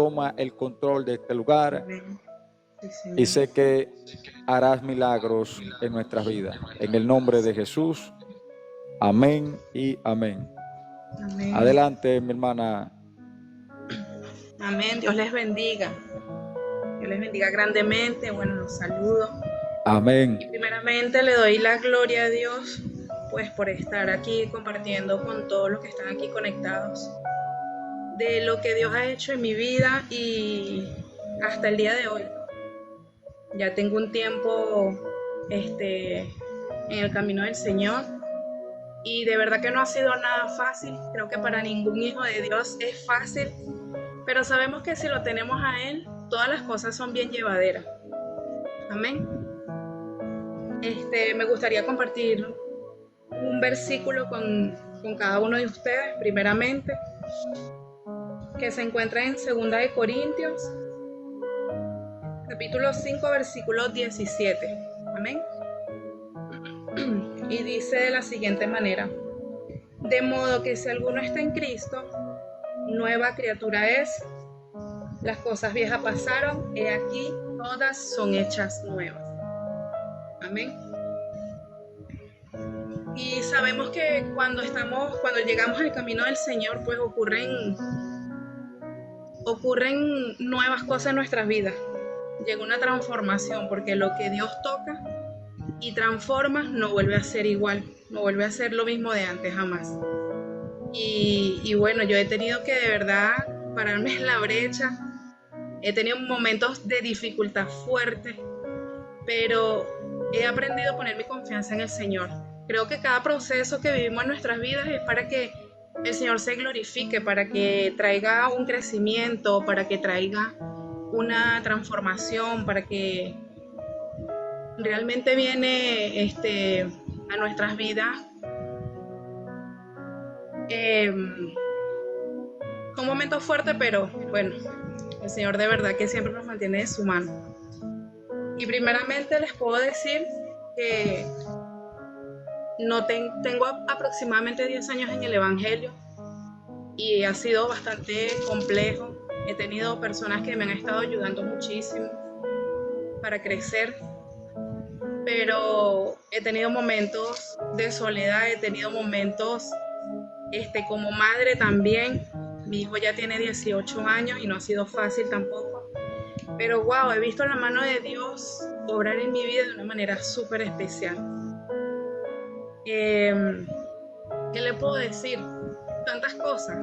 toma el control de este lugar. Amén. Sí, Señor. Y sé que harás milagros en nuestras vidas. En el nombre de Jesús. Amén y amén. Amén. Adelante, mi hermana. Amén. Dios les bendiga. Dios les bendiga grandemente. Bueno, los saludo. Amén. Y primeramente le doy la gloria a Dios, pues por estar aquí compartiendo con todos los que están aquí conectados de lo que Dios ha hecho en mi vida y hasta el día de hoy. Ya tengo un tiempo en el camino del Señor y de verdad que no ha sido nada fácil. Creo que para ningún hijo de Dios es fácil, pero sabemos que si lo tenemos a Él, todas las cosas son bien llevaderas. Amén. Me gustaría compartir un versículo con cada uno de ustedes, primeramente, que se encuentra en 2 de Corintios, capítulo 5, versículo 17. Amén. Y dice de la siguiente manera: de modo que si alguno está en Cristo, nueva criatura es. Las cosas viejas pasaron, he aquí, todas son hechas nuevas. Amén. Y sabemos que cuando llegamos al camino del Señor, pues ocurren nuevas cosas en nuestras vidas. Llega una transformación, porque lo que Dios toca y transforma no vuelve a ser igual, no vuelve a ser lo mismo de antes, jamás. Y bueno, yo he tenido que de verdad pararme en la brecha. He tenido momentos de dificultad fuerte, pero he aprendido a poner mi confianza en el Señor. Creo que cada proceso que vivimos en nuestras vidas es para que el Señor se glorifique, para que traiga un crecimiento, para que traiga una transformación, para que realmente viene a nuestras vidas un momento fuerte, pero bueno, el Señor de verdad que siempre nos mantiene de su mano. Y primeramente les puedo decir que tengo aproximadamente 10 años en el Evangelio y ha sido bastante complejo. He tenido personas que me han estado ayudando muchísimo para crecer, pero he tenido momentos de soledad, he tenido momentos como madre también. Mi hijo ya tiene 18 años y no ha sido fácil tampoco, pero wow, he visto la mano de Dios obrar en mi vida de una manera súper especial. ¿Qué le puedo decir? Tantas cosas.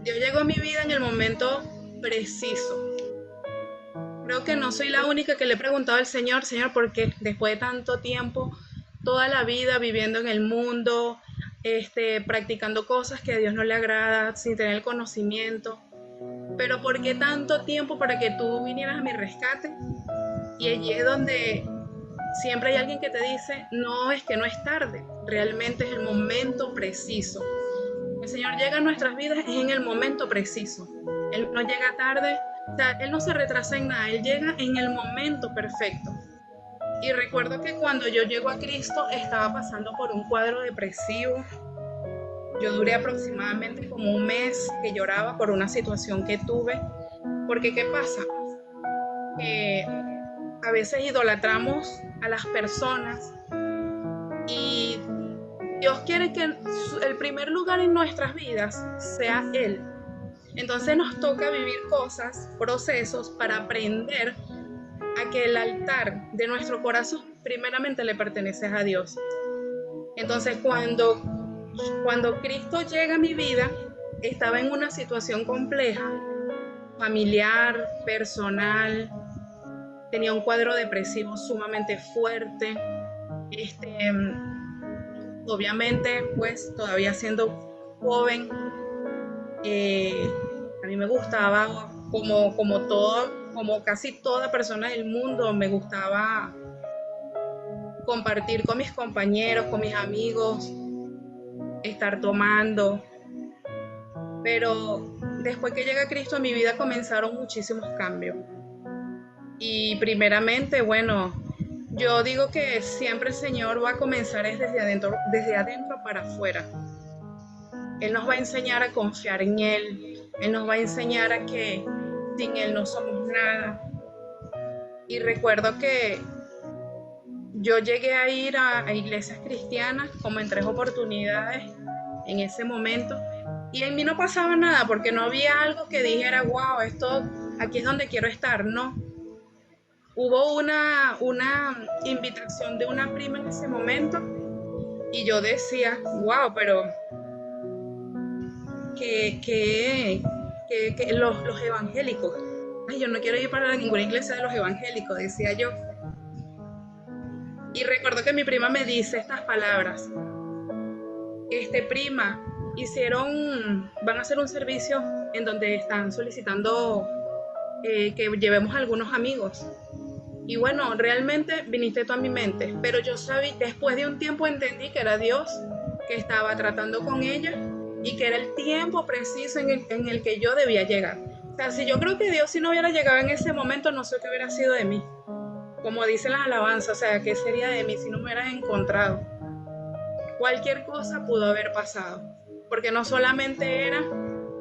Dios llegó a mi vida en el momento preciso. Creo que no soy la única que le he preguntado al Señor, ¿por qué después de tanto tiempo, toda la vida viviendo en el mundo, practicando cosas que a Dios no le agrada, sin tener el conocimiento, pero por qué tanto tiempo para que tú vinieras a mi rescate? Y allí es donde siempre hay alguien que te dice, no, es que no es tarde, realmente es el momento preciso. El Señor llega a nuestras vidas en el momento preciso. Él no llega tarde, o sea, Él no se retrasa en nada, Él llega en el momento perfecto. Y recuerdo que cuando yo llego a Cristo estaba pasando por un cuadro depresivo. Yo duré aproximadamente como un mes que lloraba por una situación que tuve. Porque ¿qué pasa? Que a veces idolatramos a las personas y Dios quiere que el primer lugar en nuestras vidas sea Él. Entonces nos toca vivir cosas, procesos para aprender a que el altar de nuestro corazón primeramente le pertenece a Dios. Entonces cuando Cristo llega a mi vida, estaba en una situación compleja, familiar, personal, tenía un cuadro depresivo sumamente fuerte, obviamente pues todavía siendo joven, a mí me gustaba como casi toda persona del mundo, me gustaba compartir con mis compañeros, con mis amigos, estar tomando. Pero después que llega Cristo a mi vida comenzaron muchísimos cambios. Y primeramente, bueno, yo digo que siempre el Señor va a comenzar desde adentro para afuera. Él nos va a enseñar a confiar en Él, Él nos va a enseñar a que sin Él no somos nada. Y recuerdo que yo llegué a ir a iglesias cristianas como en 3 oportunidades en ese momento. Y en mí no pasaba nada porque no había algo que dijera, wow, esto aquí es donde quiero estar. No. Hubo una invitación de una prima en ese momento y yo decía, wow, pero que los evangélicos, ay, yo no quiero ir para ninguna iglesia de los evangélicos, decía yo. Y recuerdo que mi prima me dice estas palabras, prima, van a hacer un servicio en donde están solicitando que llevemos a algunos amigos. Y bueno, realmente viniste tú a mi mente, pero yo sabía, después de un tiempo entendí que era Dios que estaba tratando con ella y que era el tiempo preciso en el que yo debía llegar. O sea, si yo creo que Dios si no hubiera llegado en ese momento, no sé qué hubiera sido de mí. Como dicen las alabanzas, o sea, ¿qué sería de mí si no me hubieras encontrado? Cualquier cosa pudo haber pasado, porque no solamente era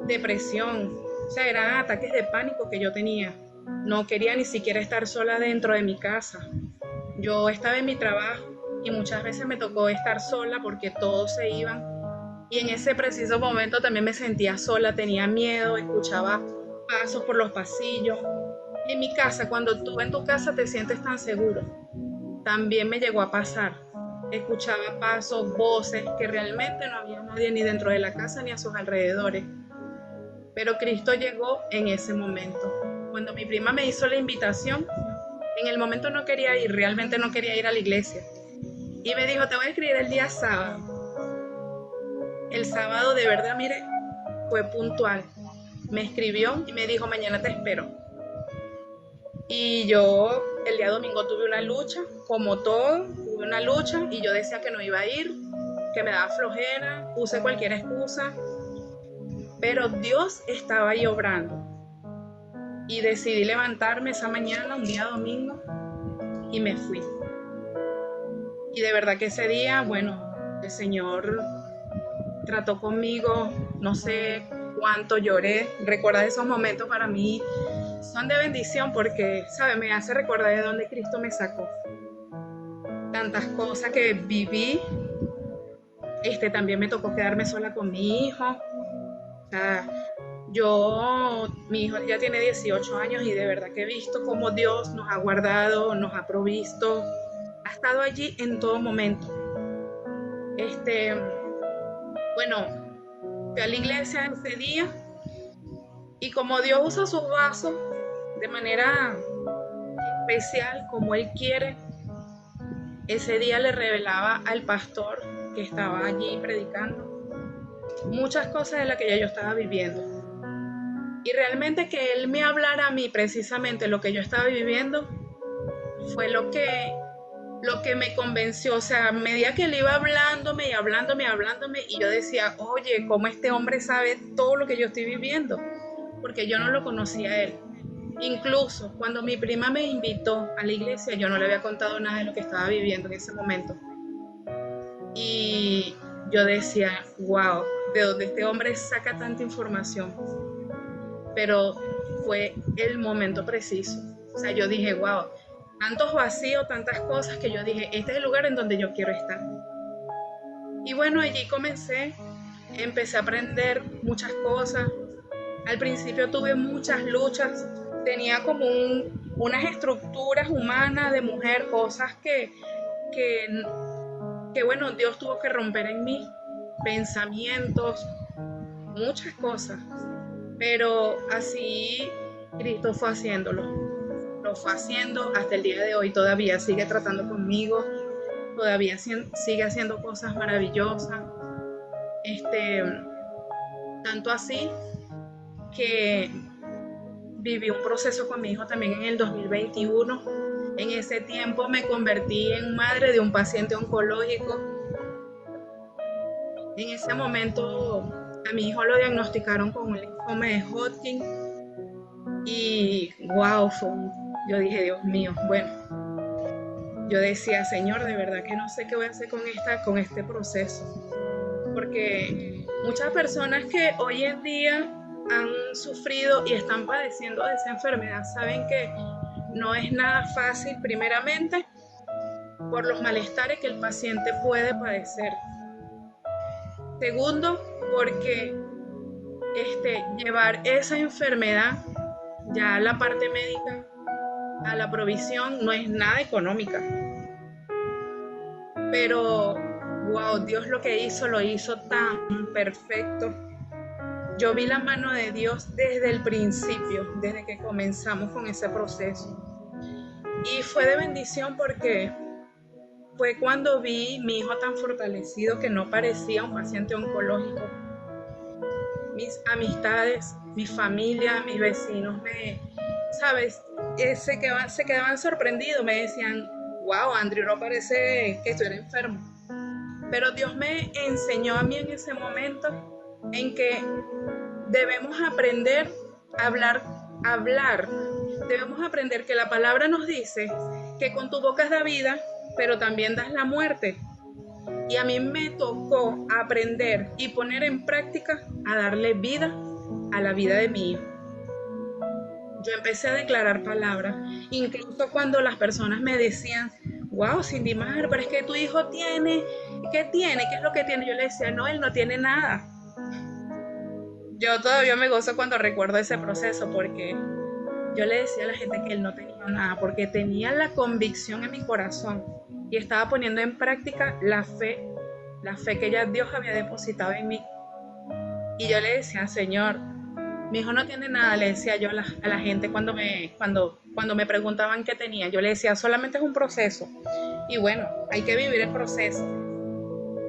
depresión, o sea, eran ataques de pánico que yo tenía. No quería ni siquiera estar sola dentro de mi casa. Yo estaba en mi trabajo y muchas veces me tocó estar sola porque todos se iban. Y en ese preciso momento también me sentía sola, tenía miedo, escuchaba pasos por los pasillos. En mi casa, cuando tú en tu casa te sientes tan seguro, también me llegó a pasar. Escuchaba pasos, voces, que realmente no había nadie ni dentro de la casa ni a sus alrededores. Pero Cristo llegó en ese momento. Cuando mi prima me hizo la invitación, en el momento no quería ir, realmente no quería ir a la iglesia. Y me dijo, te voy a escribir el día sábado. El sábado de verdad, mire, fue puntual. Me escribió y me dijo, mañana te espero. Y yo el día domingo tuve una lucha, como todo, tuve una lucha y yo decía que no iba a ir, que me daba flojera, puse cualquier excusa. Pero Dios estaba ahí obrando. Y decidí levantarme esa mañana, un día domingo, y me fui. Y de verdad que ese día, bueno, el Señor trató conmigo, no sé cuánto lloré. Recordar esos momentos para mí son de bendición porque, ¿sabe? Me hace recordar de dónde Cristo me sacó. Tantas cosas que viví. También me tocó quedarme sola con mi hijo. O sea, mi hijo ya tiene 18 años y de verdad que he visto cómo Dios nos ha guardado, nos ha provisto, ha estado allí en todo momento. Bueno, fui a la iglesia ese día y como Dios usa sus vasos de manera especial, como Él quiere, ese día le revelaba al pastor que estaba allí predicando muchas cosas de las que ya yo estaba viviendo. Y realmente que él me hablara a mí precisamente lo que yo estaba viviendo fue lo que me convenció. O sea, a medida que él iba hablándome y yo decía, oye, ¿cómo este hombre sabe todo lo que yo estoy viviendo? Porque yo no lo conocía a él. Incluso cuando mi prima me invitó a la iglesia, yo no le había contado nada de lo que estaba viviendo en ese momento. Y yo decía, wow, ¿de dónde este hombre saca tanta información? Pero fue el momento preciso. O sea, yo dije, wow, tantos vacíos, tantas cosas que yo dije, este es el lugar en donde yo quiero estar. Y bueno, allí empecé a aprender muchas cosas. Al principio tuve muchas luchas, tenía como unas estructuras humanas de mujer, cosas que bueno, Dios tuvo que romper en mí, pensamientos, muchas cosas. Pero así Cristo fue haciéndolo. Lo fue haciendo hasta el día de hoy. Todavía sigue tratando conmigo. Todavía sigue haciendo cosas maravillosas. Tanto así que viví un proceso con mi hijo también en el 2021. En ese tiempo me convertí en madre de un paciente oncológico. En ese momento a mi hijo lo diagnosticaron con un linfoma de Hodgkin y wow, yo dije, Dios mío, bueno, yo decía, Señor, de verdad que no sé qué voy a hacer con este proceso, porque muchas personas que hoy en día han sufrido y están padeciendo de esa enfermedad saben que no es nada fácil, primeramente, por los malestares que el paciente puede padecer. Segundo, porque llevar esa enfermedad ya a la parte médica, a la provisión, no es nada económica. Pero, wow, Dios lo que hizo, lo hizo tan perfecto. Yo vi la mano de Dios desde el principio, desde que comenzamos con ese proceso. Y fue de bendición porque fue cuando vi mi hijo tan fortalecido que no parecía un paciente oncológico. Mis amistades, mi familia, mis vecinos se quedaban sorprendidos, me decían, wow, Andrew, no parece que estuviera enfermo. Pero Dios me enseñó a mí en ese momento en que debemos aprender a hablar. Debemos aprender que la palabra nos dice que con tu boca das vida, pero también das la muerte. Y a mí me tocó aprender y poner en práctica a darle vida a la vida de mi hijo. Yo empecé a declarar palabras, incluso cuando las personas me decían, wow, Cindy Mar, pero es que tu hijo tiene, ¿qué tiene? ¿Qué es lo que tiene? Yo le decía, no, él no tiene nada. Yo todavía me gozo cuando recuerdo ese proceso, porque yo le decía a la gente que él no tenía nada, porque tenía la convicción en mi corazón y estaba poniendo en práctica la fe que ya Dios había depositado en mí. Y yo le decía, Señor, mi hijo no tiene nada, le decía yo a la gente cuando me preguntaban qué tenía. Yo le decía, solamente es un proceso. Y bueno, hay que vivir el proceso.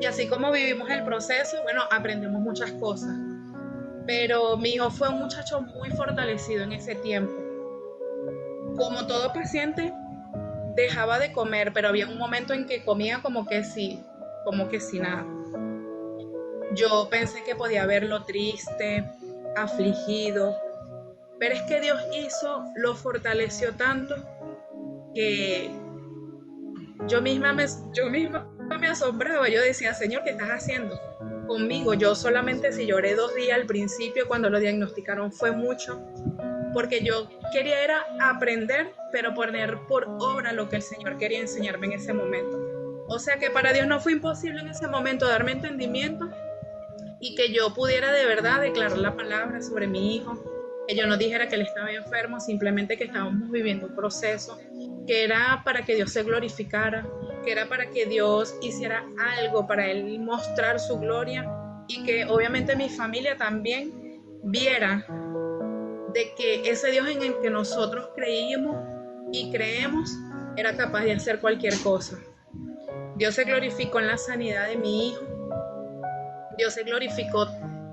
Y así como vivimos el proceso, bueno, aprendemos muchas cosas. Pero mi hijo fue un muchacho muy fortalecido en ese tiempo. Como todo paciente, dejaba de comer, pero había un momento en que comía como que sí nada. Yo pensé que podía verlo triste, afligido, pero es que Dios lo fortaleció tanto que yo misma me asombraba. Yo decía, Señor, ¿qué estás haciendo conmigo? Yo solamente si lloré 2 días al principio cuando lo diagnosticaron fue mucho, porque yo quería era aprender, pero poner por obra lo que el Señor quería enseñarme en ese momento. O sea que para Dios no fue imposible en ese momento darme entendimiento y que yo pudiera de verdad declarar la palabra sobre mi hijo, que yo no dijera que él estaba enfermo, simplemente que estábamos viviendo un proceso, que era para que Dios se glorificara, que era para que Dios hiciera algo para él mostrar su gloria, y que obviamente mi familia también viera de que ese Dios en el que nosotros creímos y creemos era capaz de hacer cualquier cosa. Dios se glorificó en la sanidad de mi hijo. Dios se glorificó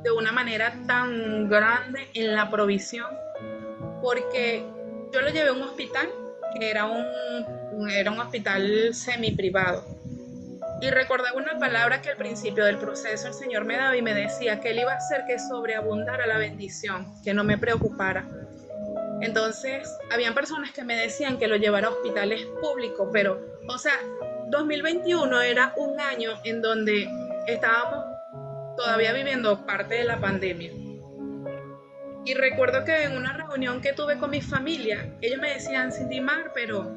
de una manera tan grande en la provisión, porque yo lo llevé a un hospital que era un hospital semi-privado. Y recordaba una palabra que al principio del proceso el Señor me daba y me decía que Él iba a hacer que sobreabundara la bendición, que no me preocupara. Entonces, habían personas que me decían que lo llevara a hospitales públicos, pero, 2021 era un año en donde estábamos todavía viviendo parte de la pandemia. Y recuerdo que en una reunión que tuve con mi familia, ellos me decían, Cindy Mar, pero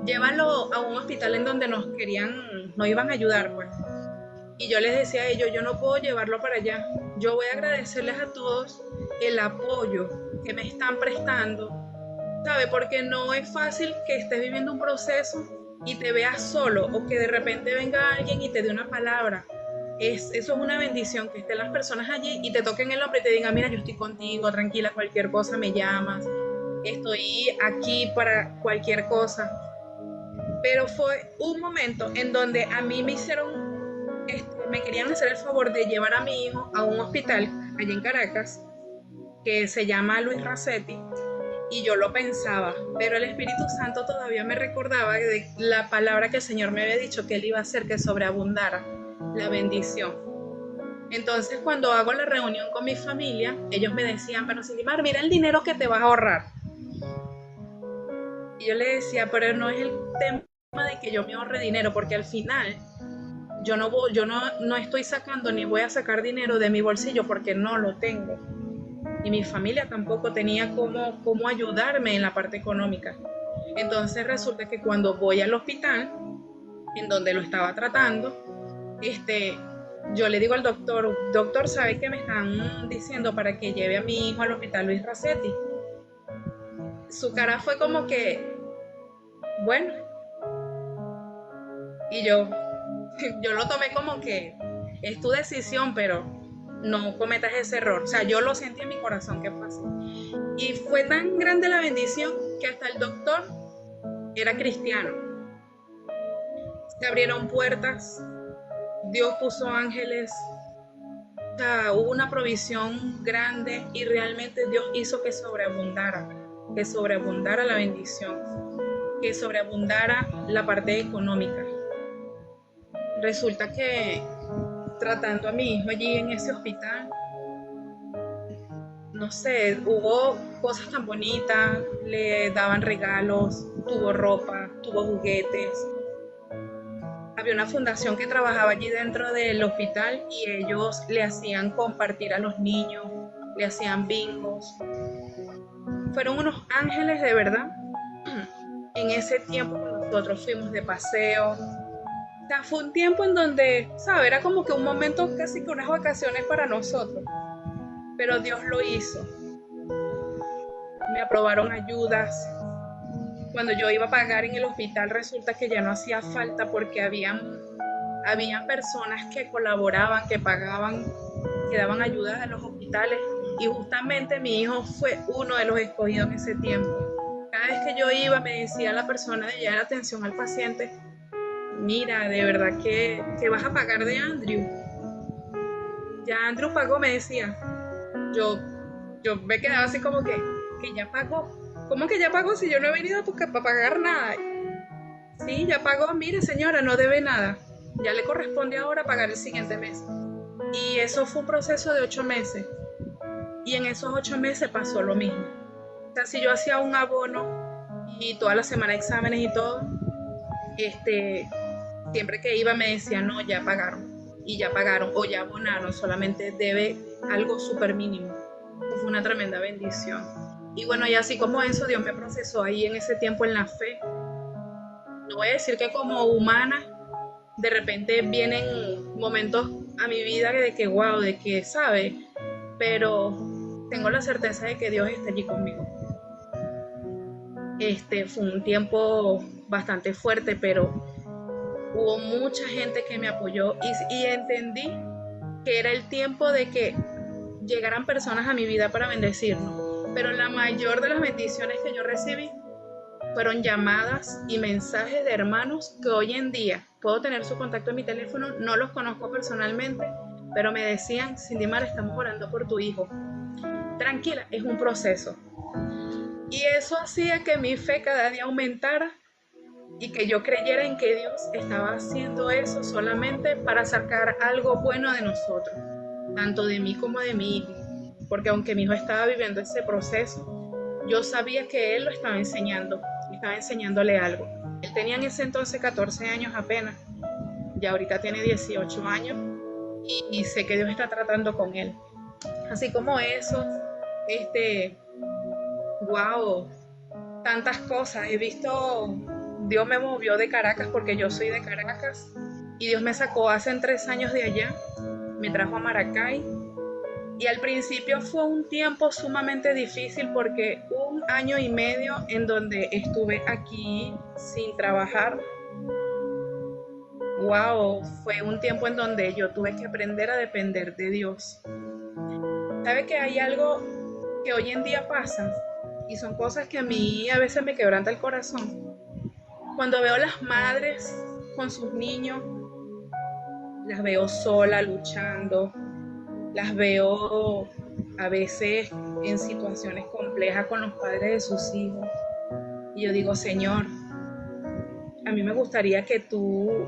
llévalo a un hospital en donde nos iban a ayudar, pues. Y yo les decía a ellos, yo no puedo llevarlo para allá. Yo voy a agradecerles a todos el apoyo que me están prestando, ¿sabe? Porque no es fácil que estés viviendo un proceso y te veas solo, o que de repente venga alguien y te dé una palabra. Eso es una bendición, que estén las personas allí y te toquen el hombro y te digan, mira, yo estoy contigo, tranquila, cualquier cosa me llamas, estoy aquí para cualquier cosa. Pero fue un momento en donde a mí me querían hacer el favor de llevar a mi hijo a un hospital allá en Caracas que se llama Luis Racetti, y yo lo pensaba, pero el Espíritu Santo todavía me recordaba de la palabra que el Señor me había dicho, que Él iba a hacer que sobreabundara la bendición. Entonces, cuando hago la reunión con mi familia, ellos me decían, pero Cindy Mar, mira el dinero que te vas a ahorrar. Y yo le decía, pero no es el tema de que yo me ahorre dinero, porque al final yo no estoy sacando ni voy a sacar dinero de mi bolsillo porque no lo tengo. y mi familia tampoco tenía cómo ayudarme en la parte económica. Entonces resulta que cuando voy al hospital, en donde lo estaba tratando, yo le digo al doctor, doctor, ¿sabe que me están diciendo para que lleve a mi hijo al hospital Luis Racetti? Su cara fue como que, bueno, y yo lo tomé como que es tu decisión, pero no cometas ese error. O sea, yo lo sentí en mi corazón que pasó. Y fue tan grande la bendición que hasta el doctor era cristiano. Se abrieron puertas, Dios puso ángeles, o sea, hubo una provisión grande y realmente Dios hizo que sobreabundara la bendición, que sobreabundara la parte económica. Resulta que tratando a mi hijo allí en ese hospital, no sé, hubo cosas tan bonitas, le daban regalos, tuvo ropa, tuvo juguetes. Había una fundación que trabajaba allí dentro del hospital y ellos le hacían compartir a los niños, le hacían bingos. Fueron unos ángeles de verdad. En ese tiempo nosotros fuimos de paseo. O sea, fue un tiempo en donde, ¿sabes? Era como que un momento casi que unas vacaciones para nosotros. Pero Dios lo hizo. Me aprobaron ayudas. Cuando yo iba a pagar en el hospital, resulta que ya no hacía falta porque habían personas que colaboraban, que pagaban, que daban ayudas a los hospitales. Y justamente mi hijo fue uno de los escogidos en ese tiempo. Cada vez que yo iba, me decía la persona de llevar atención al paciente, mira, de verdad que vas a pagar de Andrew. Ya Andrew pagó, me decía. Yo me quedaba así como que ya pagó. ¿Cómo que ya pagó si yo no he venido para pagar nada? Sí, ya pagó, mire señora, no debe nada. Ya le corresponde ahora pagar el siguiente mes. Y eso fue un proceso de 8 meses. Y en esos 8 meses pasó lo mismo. O sea, si yo hacía un abono y toda la semana exámenes y todo, siempre que iba me decían, no, ya pagaron. Y ya pagaron o ya abonaron, solamente debe algo súper mínimo. Fue una tremenda bendición. Y bueno, y así como eso, Dios me procesó ahí en ese tiempo en la fe. No voy a decir que como humana, de repente vienen momentos a mi vida de que wow, de que sabe, pero tengo la certeza de que Dios está allí conmigo. Fue un tiempo bastante fuerte, pero hubo mucha gente que me apoyó y entendí que era el tiempo de que llegaran personas a mi vida para bendecirnos. Pero la mayor de las bendiciones que yo recibí fueron llamadas y mensajes de hermanos que hoy en día puedo tener su contacto en mi teléfono, no los conozco personalmente, pero me decían, Cindy Mar, estamos orando por tu hijo. Tranquila, es un proceso. Y eso hacía que mi fe cada día aumentara y que yo creyera en que Dios estaba haciendo eso solamente para sacar algo bueno de nosotros, tanto de mí como de mi hijo. Porque aunque mi hijo estaba viviendo ese proceso, yo sabía que él lo estaba enseñándole algo. Él tenía en ese entonces 14 años apenas, ya ahorita tiene 18 años y sé que Dios está tratando con él. Así como eso, wow, tantas cosas. He visto, Dios me movió de Caracas porque yo soy de Caracas y Dios me sacó hace 3 años de allá, me trajo a Maracay. Y al principio fue un tiempo sumamente difícil porque 1 año y medio en donde estuve aquí sin trabajar. Wow, fue un tiempo en donde yo tuve que aprender a depender de Dios. ¿Sabe que hay algo que hoy en día pasa? Y son cosas que a mí a veces me quebranta el corazón. Cuando veo a las madres con sus niños, las veo solas luchando. Las veo a veces en situaciones complejas con los padres de sus hijos. Y yo digo, Señor, a mí me gustaría que tú,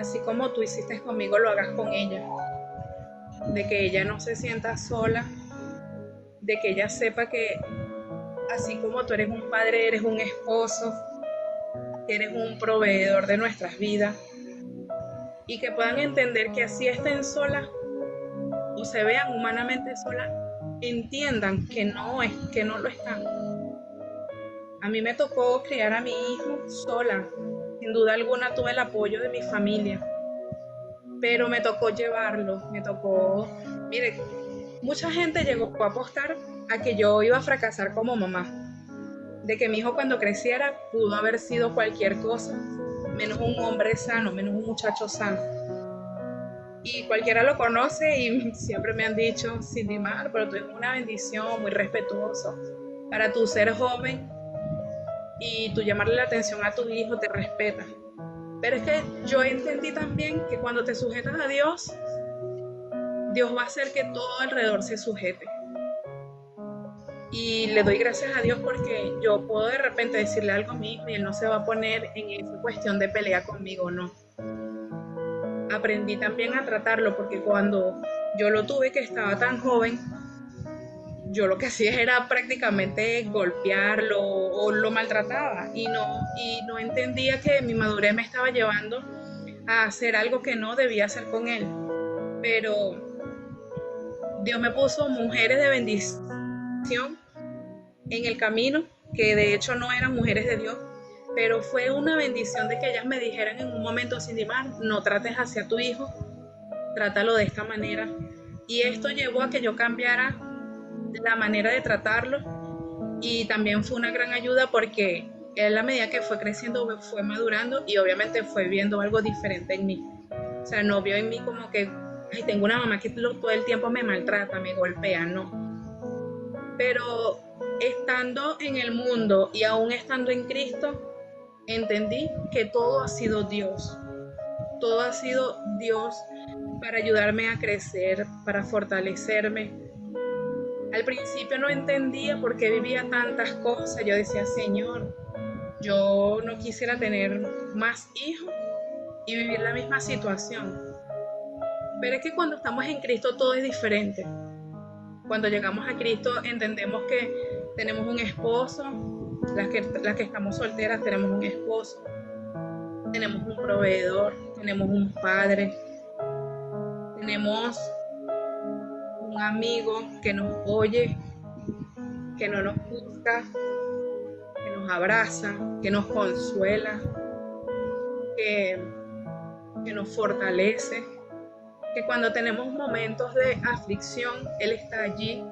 así como tú hiciste conmigo, lo hagas con ella. De que ella no se sienta sola, de que ella sepa que así como tú eres un padre, eres un esposo, eres un proveedor de nuestras vidas. Y que puedan entender que así estén solas o se vean humanamente solas, entiendan que no lo están. A mí me tocó criar a mi hijo sola. Sin duda alguna tuve el apoyo de mi familia, pero me tocó llevarlo, mire, mucha gente llegó a apostar a que yo iba a fracasar como mamá, de que mi hijo cuando creciera pudo haber sido cualquier cosa, menos un hombre sano, menos un muchacho sano. Y cualquiera lo conoce y siempre me han dicho, Sindimar, pero tú eres una bendición, muy respetuoso. Para tú ser joven y tú llamarle la atención a tu hijo, te respeta. Pero es que yo entendí también que cuando te sujetas a Dios, Dios va a hacer que todo alrededor se sujete. Y le doy gracias a Dios porque yo puedo de repente decirle algo a mi hijo y él no se va a poner en esa cuestión de pelea conmigo, no. Aprendí también a tratarlo porque cuando yo lo tuve, que estaba tan joven, yo lo que hacía era prácticamente golpearlo o lo maltrataba y no entendía que mi madurez me estaba llevando a hacer algo que no debía hacer con él. Pero Dios me puso mujeres de bendición en el camino, que de hecho no eran mujeres de Dios, pero fue una bendición de que ellas me dijeran en un momento, Sindimar, no trates hacia tu hijo, trátalo de esta manera. Y esto llevó a que yo cambiara la manera de tratarlo y también fue una gran ayuda porque él a la medida que fue creciendo fue madurando y obviamente fue viendo algo diferente en mí. O sea, no vio en mí como que, ay, tengo una mamá que todo el tiempo me maltrata, me golpea, no. Pero estando en el mundo y aún estando en Cristo, entendí que todo ha sido Dios. Todo ha sido Dios para ayudarme a crecer, para fortalecerme. Al principio no entendía por qué vivía tantas cosas. Yo decía, Señor, yo no quisiera tener más hijos y vivir la misma situación. Pero es que cuando estamos en Cristo todo es diferente. Cuando llegamos a Cristo entendemos que tenemos un esposo, las que estamos solteras tenemos un esposo, tenemos un proveedor, tenemos un padre, tenemos un amigo que nos oye, que no nos juzga, que nos abraza, que nos consuela, que nos fortalece, que cuando tenemos momentos de aflicción, Él está allí,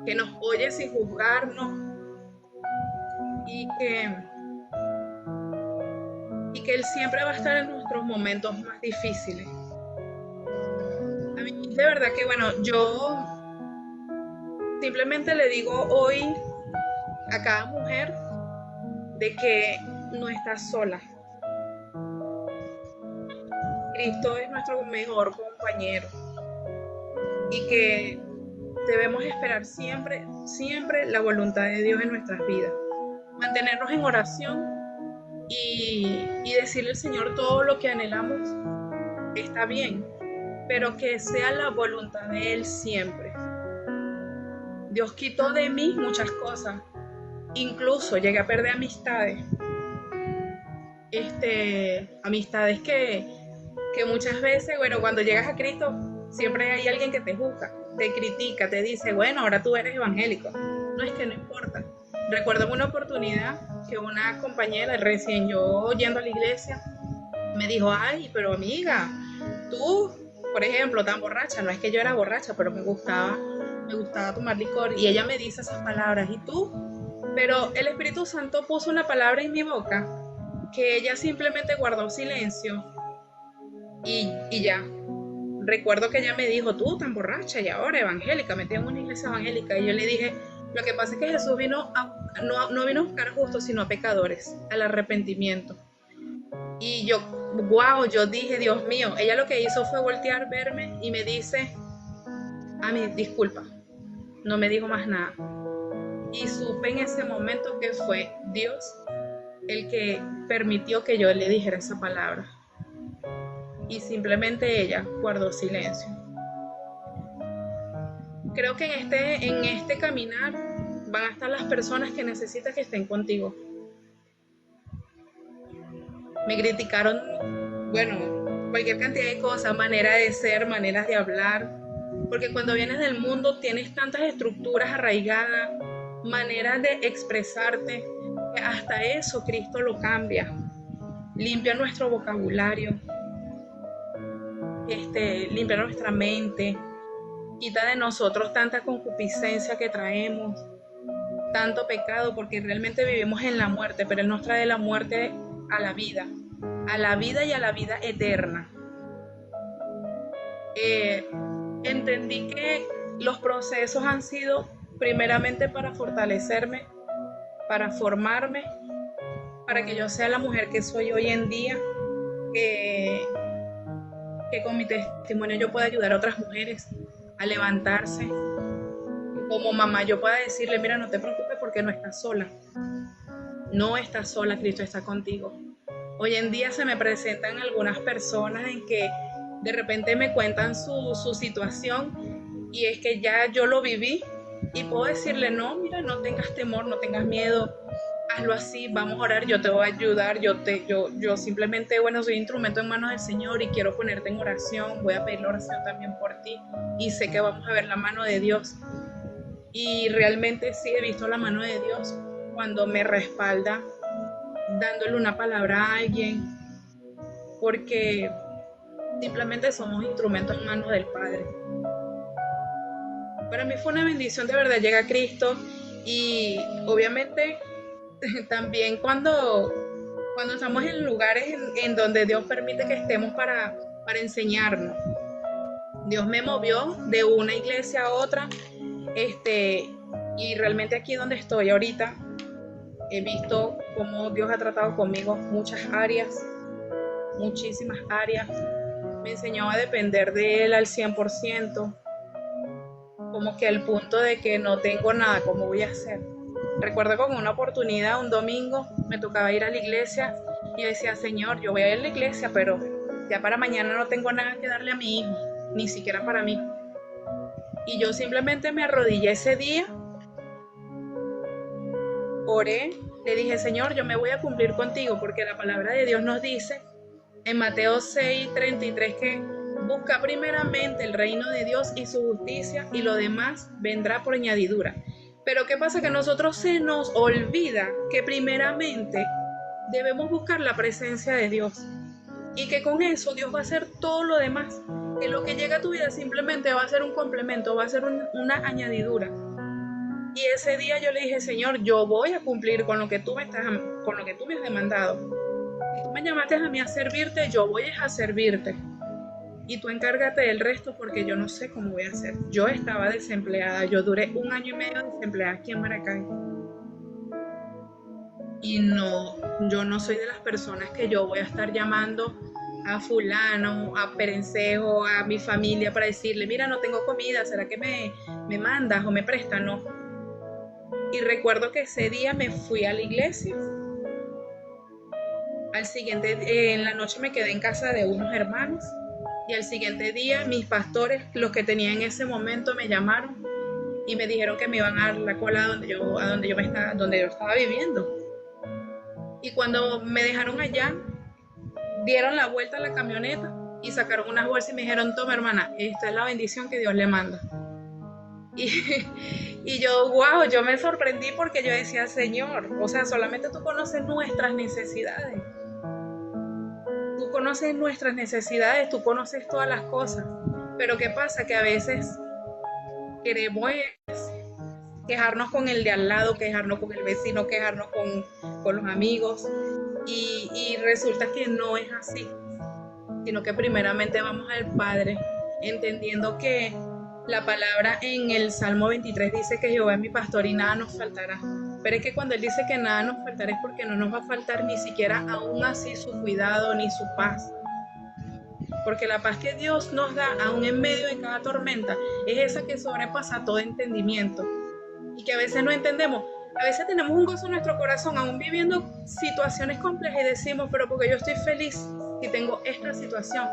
que nos oye sin juzgarnos y que Él siempre va a estar en nuestros momentos más difíciles. A mí de verdad que bueno, yo simplemente le digo hoy a cada mujer de que no está sola. Cristo es nuestro mejor compañero y que debemos esperar siempre, siempre la voluntad de Dios en nuestras vidas. Mantenernos en oración y decirle al Señor todo lo que anhelamos está bien, pero que sea la voluntad de Él siempre. Dios quitó de mí muchas cosas, incluso llegué a perder amistades, amistades que muchas veces, bueno, cuando llegas a Cristo, siempre hay alguien que te juzga, te critica, te dice, bueno, ahora tú eres evangélico. No, es que no importa. Recuerdo una oportunidad que una compañera, recién yo yendo a la iglesia, me dijo, ay, pero amiga, tú, por ejemplo, tan borracha, no es que yo era borracha, pero me gustaba tomar licor, y ella me dice esas palabras, ¿y tú? Pero el Espíritu Santo puso una palabra en mi boca que ella simplemente guardó silencio y ya. Recuerdo que ella me dijo, tú tan borracha y ahora evangélica, metida en una iglesia evangélica, y yo le dije, lo que pasa es que Jesús no vino a buscar justos, sino a pecadores, al arrepentimiento. Y yo, wow, yo dije, Dios mío, ella lo que hizo fue voltear, verme y me dice, Ami, disculpa, no me dijo más nada. Y supe en ese momento que fue Dios el que permitió que yo le dijera esa palabra. Y simplemente ella guardó silencio. Creo que en este caminar van a estar las personas que necesitas que estén contigo. Me criticaron, bueno, cualquier cantidad de cosas, manera de ser, maneras de hablar, Porque cuando vienes del mundo tienes tantas estructuras arraigadas, maneras de expresarte, que hasta eso Cristo lo cambia. Limpia nuestro vocabulario, limpia nuestra mente, quita de nosotros tanta concupiscencia que traemos, tanto pecado, porque realmente vivimos en la muerte, pero Él nos trae la muerte a la vida y a la vida eterna. Entendí que los procesos han sido primeramente para fortalecerme, para formarme, para que yo sea la mujer que soy hoy en día, que con mi testimonio yo pueda ayudar a otras mujeres a levantarse. Como mamá yo pueda decirle, mira, no te preocupes porque no estás sola. No estás sola, Cristo está contigo. Hoy en día se me presentan algunas personas en que de repente me cuentan su situación y es que ya yo lo viví y puedo decirle, no, mira, no tengas temor, no tengas miedo, hazlo así, vamos a orar, yo te voy a ayudar, yo simplemente, bueno, soy instrumento en manos del Señor y quiero ponerte en oración, voy a pedir la oración también por ti y sé que vamos a ver la mano de Dios. Y realmente sí he visto la mano de Dios cuando me respalda dándole una palabra a alguien, porque simplemente somos instrumentos en manos del Padre. Para mí fue una bendición, de verdad, llega Cristo y obviamente también cuando estamos en lugares en donde Dios permite que estemos para enseñarnos. Dios me movió de una iglesia a otra, y realmente aquí donde estoy ahorita he visto cómo Dios ha tratado conmigo muchas áreas, muchísimas áreas. Me enseñó a depender de Él al 100%, como que al punto de que no tengo nada, ¿cómo voy a hacer? Recuerdo con una oportunidad, un domingo, me tocaba ir a la iglesia y yo decía, Señor, yo voy a ir a la iglesia, pero ya para mañana no tengo nada que darle a mi hijo, ni siquiera para mí. Y yo simplemente me arrodillé ese día, oré, le dije, Señor, yo me voy a cumplir contigo, porque la palabra de Dios nos dice en Mateo 6:33 que busca primeramente el reino de Dios y su justicia y lo demás vendrá por añadidura. Pero ¿qué pasa? Que a nosotros se nos olvida que primeramente debemos buscar la presencia de Dios y que con eso Dios va a hacer todo lo demás, que lo que llega a tu vida simplemente va a ser un complemento, va a ser una añadidura. Y ese día yo le dije, Señor, yo voy a cumplir con lo que tú me has demandado. Si tú me llamaste a mí a servirte, yo voy a servirte. Y tú encárgate del resto porque yo no sé cómo voy a hacer. Yo estaba desempleada, yo duré 1 año y medio desempleada aquí en Maracay. Y no, yo no soy de las personas que yo voy a estar llamando a fulano, a Perencejo, a mi familia para decirle, mira, no tengo comida, ¿será que me mandas o me prestas? No. Y recuerdo que ese día me fui a la iglesia. Al siguiente, en la noche me quedé en casa de unos hermanos. Y al siguiente día mis pastores, los que tenía en ese momento, me llamaron y me dijeron que me iban a dar la cola donde yo estaba viviendo. Y cuando me dejaron allá, dieron la vuelta a la camioneta y sacaron unas bolsas y me dijeron, toma hermana, esta es la bendición que Dios le manda. Y yo, wow, yo me sorprendí porque yo decía, Señor, o sea, solamente tú conoces nuestras necesidades. Tú conoces nuestras necesidades, tú conoces todas las cosas. Pero ¿qué pasa? Que a veces queremos quejarnos con el de al lado, quejarnos con el vecino, quejarnos con los amigos. Y resulta que no es así, sino que primeramente vamos al Padre, entendiendo que la palabra en el Salmo 23 dice que Jehová es mi pastor y nada nos faltará. Pero es que cuando Él dice que nada nos faltará es porque no nos va a faltar ni siquiera aún así su cuidado ni su paz. Porque la paz que Dios nos da aún en medio de cada tormenta es esa que sobrepasa todo entendimiento. Y que a veces no entendemos. A veces tenemos un gozo en nuestro corazón aún viviendo situaciones complejas y decimos, pero porque yo estoy feliz si tengo esta situación.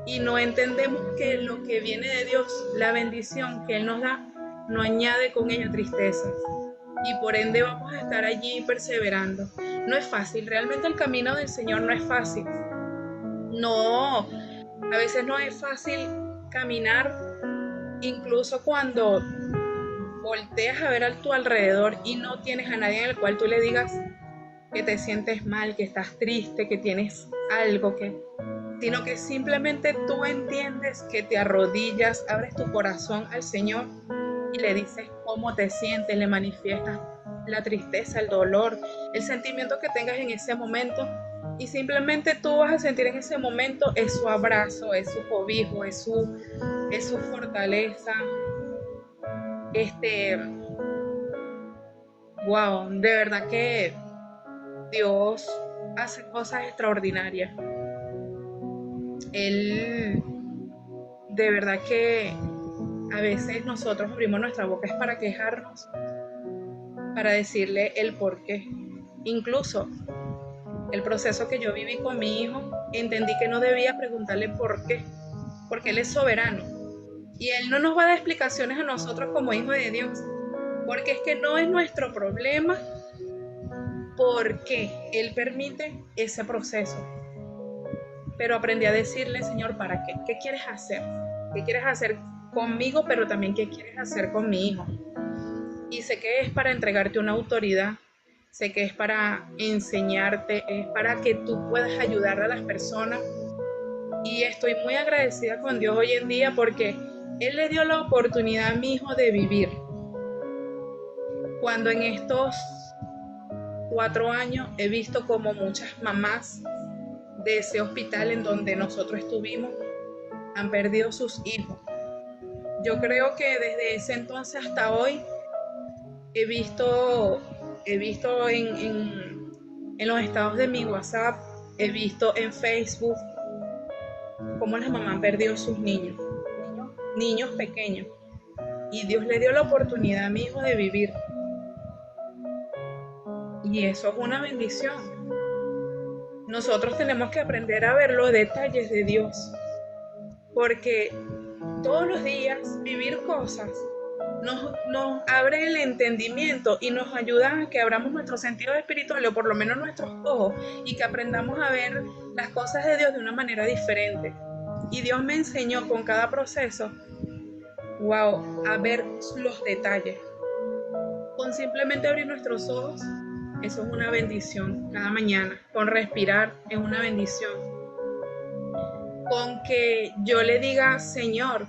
Y no entendemos que lo que viene de Dios, la bendición que Él nos da, no añade con ella tristezas. Y por ende vamos a estar allí perseverando. No es fácil, realmente el camino del Señor no es fácil. No A veces no es fácil caminar, incluso cuando volteas a ver a tu alrededor y no tienes a nadie en el cual tú le digas que te sientes mal, que estás triste, que tienes algo, sino que simplemente tú entiendes, que te arrodillas, abres tu corazón al Señor y le dices cómo te sientes, le manifiestas la tristeza, el dolor, el sentimiento que tengas en ese momento, y simplemente tú vas a sentir en ese momento es su abrazo, es su cobijo, es su fortaleza. Wow, de verdad que Dios hace cosas extraordinarias. Él, de verdad que a veces nosotros abrimos nuestra boca es para quejarnos, para decirle el por qué. Incluso el proceso que yo viví con mi hijo, entendí que no debía preguntarle por qué, porque Él es soberano. Y Él no nos va a dar explicaciones a nosotros como hijos de Dios, porque es que no es nuestro problema, porque Él permite ese proceso. Pero aprendí a decirle, Señor, ¿para qué? ¿Qué quieres hacer? ¿Qué quieres hacer conmigo, pero también qué quieres hacer con mi hijo? Y sé que es para entregarte una autoridad, sé que es para enseñarte, es para que tú puedas ayudar a las personas. Y estoy muy agradecida con Dios hoy en día porque Él le dio la oportunidad a mi hijo de vivir. Cuando en estos 4 años he visto como muchas mamás de ese hospital en donde nosotros estuvimos han perdido sus hijos. Yo creo que desde ese entonces hasta hoy he visto en los estados de mi WhatsApp, he visto en Facebook cómo las mamás han perdido sus niños pequeños. Y Dios le dio la oportunidad a mi hijo de vivir. Y eso es una bendición. Nosotros tenemos que aprender a ver los detalles de Dios, porque todos los días vivir cosas nos abre el entendimiento y nos ayuda a que abramos nuestros sentidos espirituales, o por lo menos nuestros ojos, y que aprendamos a ver las cosas de Dios de una manera diferente. Y Dios me enseñó con cada proceso, wow, a ver los detalles. Con simplemente abrir nuestros ojos, eso es una bendición cada mañana. Con respirar es una bendición. Con que yo le diga, Señor,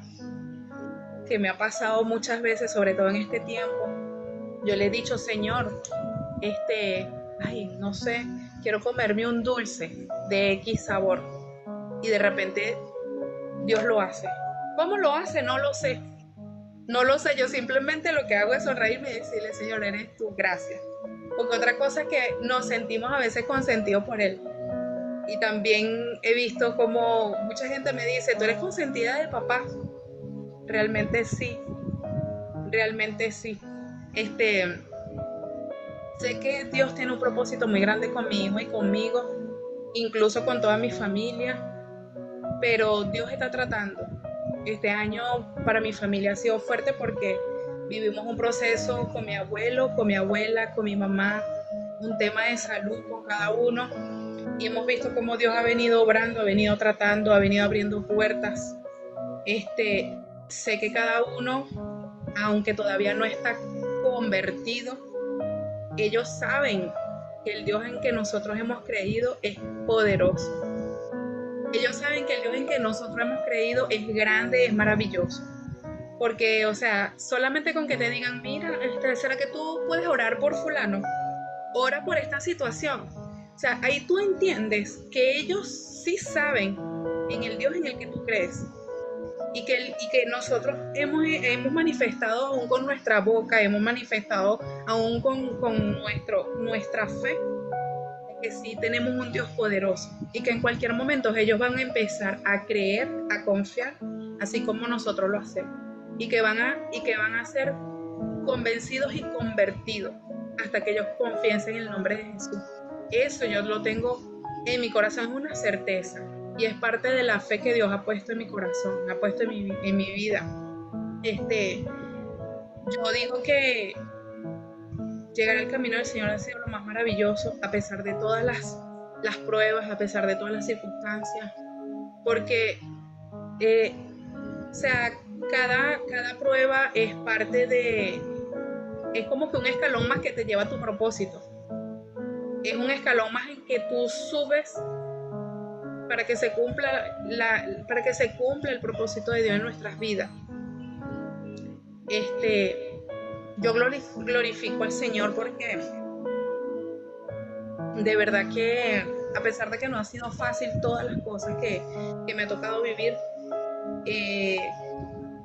que me ha pasado muchas veces, sobre todo en este tiempo, yo le he dicho, Señor, no sé, quiero comerme un dulce de X sabor. Y de repente Dios lo hace. ¿Cómo lo hace? No lo sé. No lo sé, yo simplemente lo que hago es sonreírme y decirle, Señor, eres tú, gracias. Porque otra cosa es que nos sentimos a veces consentidos por Él. Y también he visto como mucha gente me dice, tú eres consentida de papá. Realmente sí, realmente sí. Sé que Dios tiene un propósito muy grande con mi hijo y conmigo, incluso con toda mi familia, pero Dios está tratando. Este año para mi familia ha sido fuerte porque vivimos un proceso con mi abuelo, con mi abuela, con mi mamá, un tema de salud con cada uno, y hemos visto cómo Dios ha venido obrando, ha venido tratando, ha venido abriendo puertas. Sé que cada uno, aunque todavía no está convertido, ellos saben que el Dios en que nosotros hemos creído es poderoso. Ellos saben que el Dios en que nosotros hemos creído es grande, es maravilloso. Porque, o sea, solamente con que te digan, mira, ¿será que tú puedes orar por fulano? Ora por esta situación. O sea, ahí tú entiendes que ellos sí saben en el Dios en el que tú crees. Y que nosotros hemos manifestado aún con nuestra boca, hemos manifestado aún con nuestra fe, que sí tenemos un Dios poderoso y que en cualquier momento ellos van a empezar a creer, a confiar, así como nosotros lo hacemos, y que van a ser convencidos y convertidos hasta que ellos confiesen en el nombre de Jesús. Eso yo lo tengo en mi corazón, es una certeza, y es parte de la fe que Dios ha puesto en mi corazón, ha puesto en mi vida. Yo digo que llegar al camino del Señor ha sido lo más maravilloso, a pesar de todas las pruebas, a pesar de todas las circunstancias, porque Eh, o sea, cada prueba es es como que un escalón más que te lleva a tu propósito. Es un escalón más en que tú subes para que se cumpla el propósito de Dios en nuestras vidas. Yo glorifico al Señor porque de verdad que a pesar de que no ha sido fácil todas las cosas que me ha tocado vivir,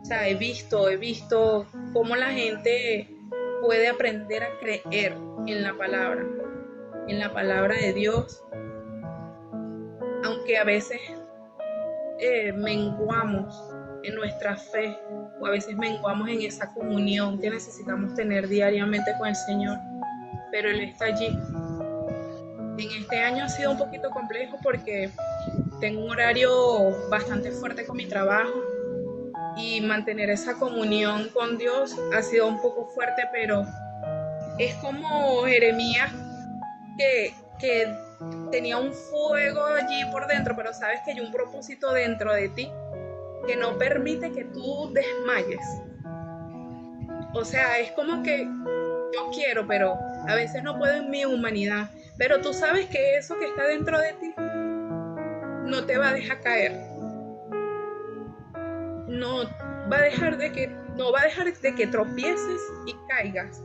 o sea, he visto cómo la gente puede aprender a creer en la palabra de Dios, aunque a veces menguamos en nuestra fe, o a veces menguamos en esa comunión que necesitamos tener diariamente con el Señor, pero Él está allí. En este año ha sido un poquito complejo porque tengo un horario bastante fuerte con mi trabajo y mantener esa comunión con Dios ha sido un poco fuerte, pero es como Jeremías que tenía un fuego allí por dentro, pero sabes que hay un propósito dentro de ti que no permite que tú desmayes. O sea, es como que yo quiero, pero a veces no puedo en mi humanidad. Pero tú sabes que eso que está dentro de ti no te va a dejar caer. No va a dejar de que tropieces y caigas.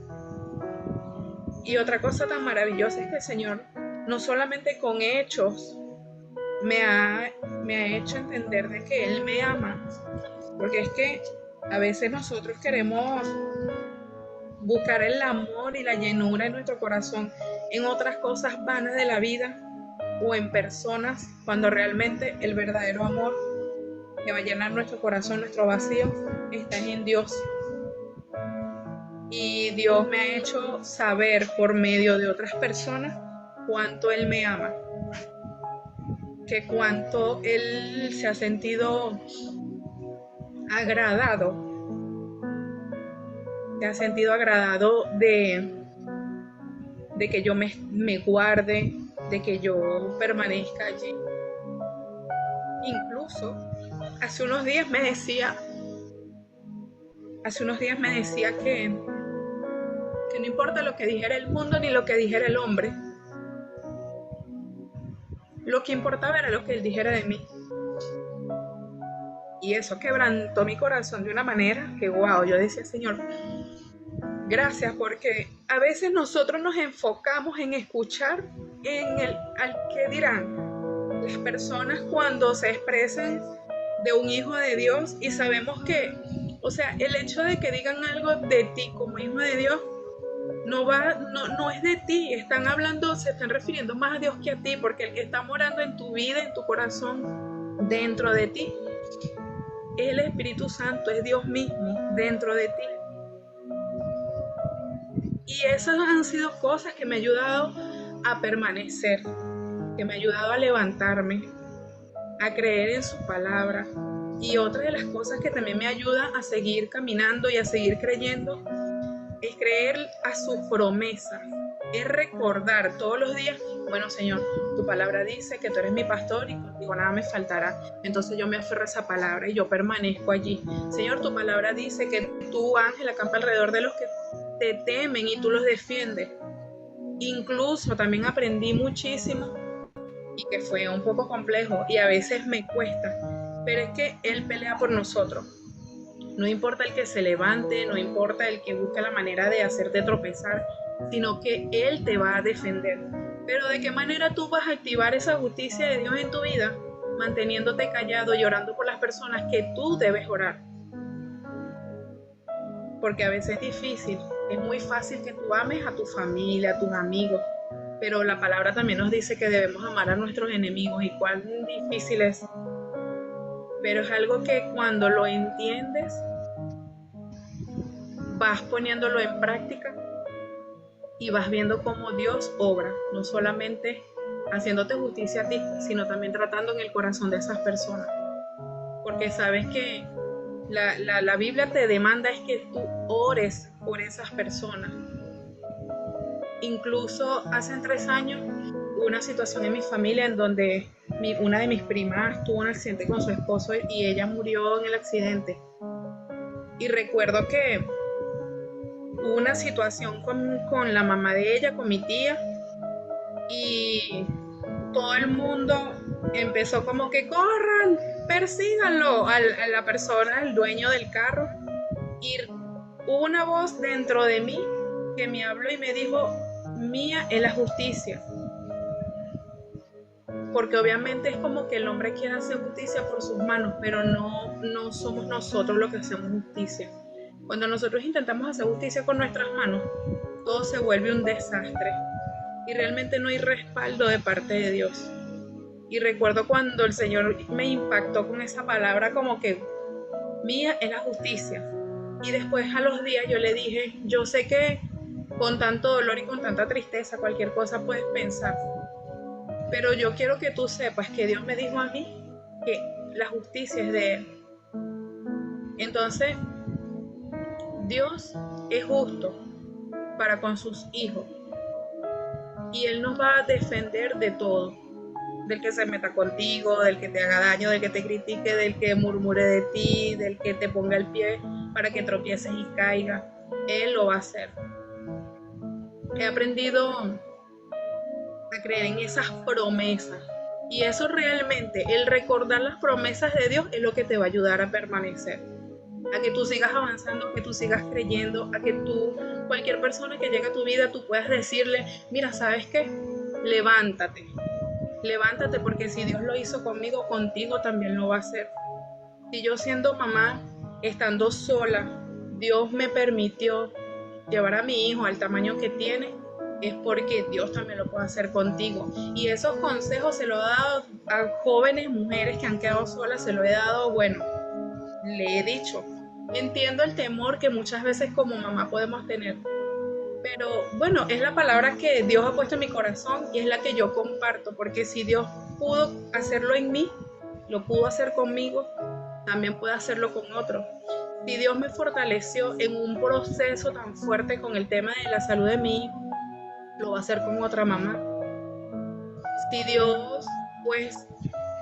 Y otra cosa tan maravillosa es que el Señor no solamente con hechos me ha hecho entender de que Él me ama, porque es que a veces nosotros queremos buscar el amor y la llenura en nuestro corazón en otras cosas vanas de la vida o en personas, cuando realmente el verdadero amor que va a llenar nuestro corazón, nuestro vacío, está en Dios. Y Dios me ha hecho saber por medio de otras personas cuánto Él me ama, que cuánto Él se ha sentido agradado, de que yo me guarde, de que yo permanezca allí. Incluso hace unos días me decía que no importa lo que dijera el mundo ni lo que dijera el hombre, lo que importaba era lo que Él dijera de mí. Y eso quebrantó mi corazón de una manera que, wow, yo decía, Señor, gracias, porque a veces nosotros nos enfocamos en escuchar al que dirán las personas cuando se expresan de un hijo de Dios, y sabemos que, o sea, el hecho de que digan algo de ti como hijo de Dios no es de ti. Están hablando, se están refiriendo más a Dios que a ti, porque el que está morando en tu vida, en tu corazón, dentro de ti, es el Espíritu Santo, es Dios mismo dentro de ti. Y esas han sido cosas que me han ayudado a permanecer, que me han ayudado a levantarme, a creer en su palabra. Y otra de las cosas que también me ayuda a seguir caminando y a seguir creyendo es creer a su promesa, es recordar todos los días, bueno, Señor, tu palabra dice que tú eres mi pastor y contigo nada me faltará. Entonces yo me aferro a esa palabra y yo permanezco allí. Señor, tu palabra dice que tu ángel acampa alrededor de los que te temen y tú los defiendes. Incluso también aprendí muchísimo, y que fue un poco complejo y a veces me cuesta, pero es que Él pelea por nosotros. No importa el que se levante, no importa el que busque la manera de hacerte tropezar, sino que Él te va a defender. Pero ¿de qué manera tú vas a activar esa justicia de Dios en tu vida? Manteniéndote callado y orando por las personas que tú debes orar. Porque a veces es difícil, es muy fácil que tú ames a tu familia, a tus amigos, pero la palabra también nos dice que debemos amar a nuestros enemigos, y cuán difícil es. Pero es algo que cuando lo entiendes, vas poniéndolo en práctica y vas viendo cómo Dios obra, no solamente haciéndote justicia a ti, sino también tratando en el corazón de esas personas. Porque sabes que la Biblia te demanda es que tú ores por esas personas. Incluso hace 3 años hubo una situación en mi familia en donde una de mis primas tuvo un accidente con su esposo y ella murió en el accidente. Y recuerdo que hubo una situación con la mamá de ella, con mi tía, y todo el mundo empezó como que corran, persíganlo a la persona, al dueño del carro. Y hubo una voz dentro de mí que me habló y me dijo, mía es la justicia. Porque obviamente es como que el hombre quiere hacer justicia por sus manos, pero no somos nosotros los que hacemos justicia. Cuando nosotros intentamos hacer justicia con nuestras manos, todo se vuelve un desastre y realmente no hay respaldo de parte de Dios. Y recuerdo cuando el Señor me impactó con esa palabra como que mía es la justicia. Y después a los días yo le dije, yo sé que con tanto dolor y con tanta tristeza cualquier cosa puedes pensar, pero yo quiero que tú sepas que Dios me dijo a mí que la justicia es de Él. Entonces, Dios es justo para con sus hijos y Él nos va a defender de todo, del que se meta contigo, del que te haga daño, del que te critique, del que murmure de ti, del que te ponga el pie para que tropieces y caigas. Él lo va a hacer. He aprendido a creer en esas promesas y eso realmente, el recordar las promesas de Dios es lo que te va a ayudar a permanecer, a que tú sigas avanzando, que tú sigas creyendo, a que tú, cualquier persona que llegue a tu vida, tú puedas decirle, mira, ¿sabes qué? Levántate porque si Dios lo hizo conmigo, contigo también lo va a hacer. Si yo siendo mamá, estando sola, Dios me permitió llevar a mi hijo al tamaño que tiene, es porque Dios también lo puede hacer contigo. Y esos consejos se los he dado a jóvenes mujeres que han quedado solas, se lo he dado, bueno, le he dicho, entiendo el temor que muchas veces como mamá podemos tener, pero bueno, es la palabra que Dios ha puesto en mi corazón y es la que yo comparto, porque si Dios pudo hacerlo en mí, lo pudo hacer conmigo, también puede hacerlo con otros. Si Dios me fortaleció en un proceso tan fuerte con el tema de la salud de mi hijo, lo va a hacer con otra mamá. Si Dios pues